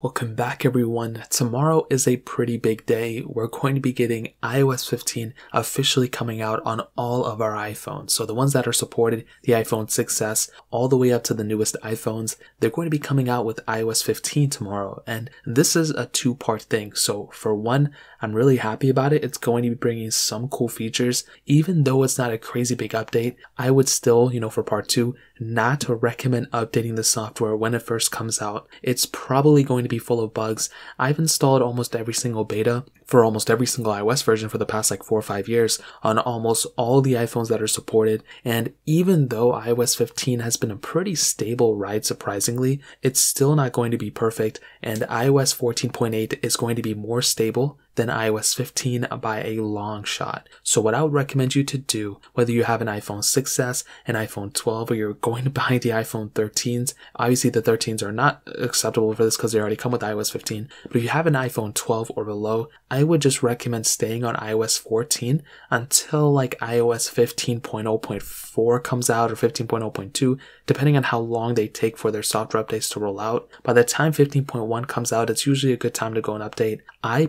Welcome back everyone. Tomorrow is a pretty big day. We're going to be getting iOS 15 officially coming out on all of our iPhones. So the ones that are supported, the iPhone 6s, all the way up to the newest iPhones, they're going to be coming out with iOS 15 tomorrow. And this is a two-part thing. So for one, I'm really happy about it. It's going to be bringing some cool features. Even though it's not a crazy big update, I would still, for part two, not to recommend updating the software when it first comes out. It's probably going to be full of bugs. I've installed almost every single beta for almost every single iOS version for the past 4 or 5 years on almost all the iPhones that are supported. And even though iOS 15 has been a pretty stable ride, surprisingly, it's still not going to be perfect. And iOS 14.8 is going to be more stable than iOS 15 by a long shot. So what I would recommend you to do, whether you have an iPhone 6s, an iPhone 12, or you're going to buy the iPhone 13s, obviously the 13s are not acceptable for this because they already come with iOS 15, but if you have an iPhone 12 or below, I would just recommend staying on iOS 14 until iOS 15.0.4 comes out or 15.0.2, depending on how long they take for their software updates to roll out. By the time 15.1 comes out, it's usually a good time to go and update. I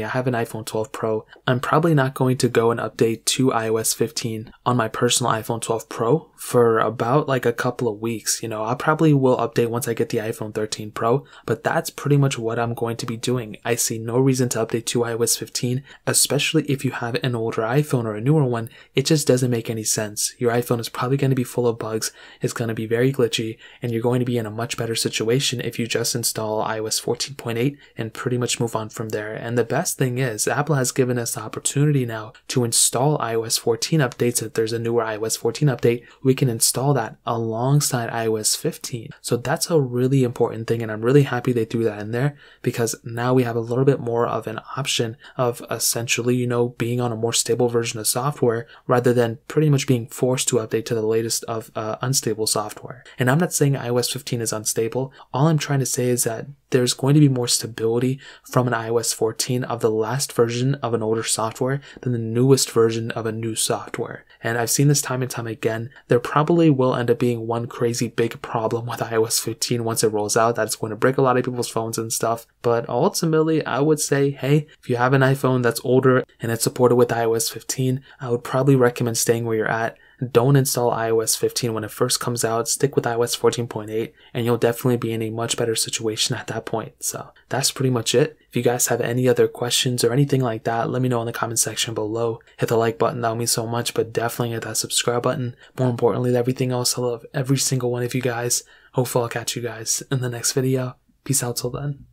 have an iPhone 12 Pro. I'm probably not going to go and update to iOS 15 on my personal iPhone 12 Pro for about a couple of weeks. I probably will update once I get the iPhone 13 Pro, but that's pretty much what I'm going to be doing. I see no reason to update to iOS 15, especially if you have an older iPhone or a newer one. It just doesn't make any sense. Your iPhone is probably going to be full of bugs, it's going to be very glitchy, and you're going to be in a much better situation if you just install iOS 14.8 and pretty much move on from there. And the best thing is, Apple has given us the opportunity now to install iOS 14 updates. If there's a newer iOS 14 update, we can install that alongside iOS 15. So that's a really important thing, and I'm really happy they threw that in there, because now we have a little bit more of an option of essentially, being on a more stable version of software rather than pretty much being forced to update to the latest of unstable software. And I'm not saying iOS 15 is unstable. All I'm trying to say is that there's going to be more stability from an iOS 14 of the last version of an older software than the newest version of a new software. And I've seen this time and time again. There probably will end up being one crazy big problem with iOS 15 once it rolls out that's going to break a lot of people's phones and stuff. But ultimately, I would say, hey, if you have an iPhone that's older and it's supported with iOS 15, I would probably recommend staying where you're at. Don't install iOS 15 when it first comes out. Stick with iOS 14.8 and you'll definitely be in a much better situation at that point. So that's pretty much it. If you guys have any other questions or anything like that, let me know in the comment section below. Hit the like button, that would mean so much, but definitely hit that subscribe button. More importantly than everything else, I love every single one of you guys. Hopefully I'll catch you guys in the next video. Peace out till then.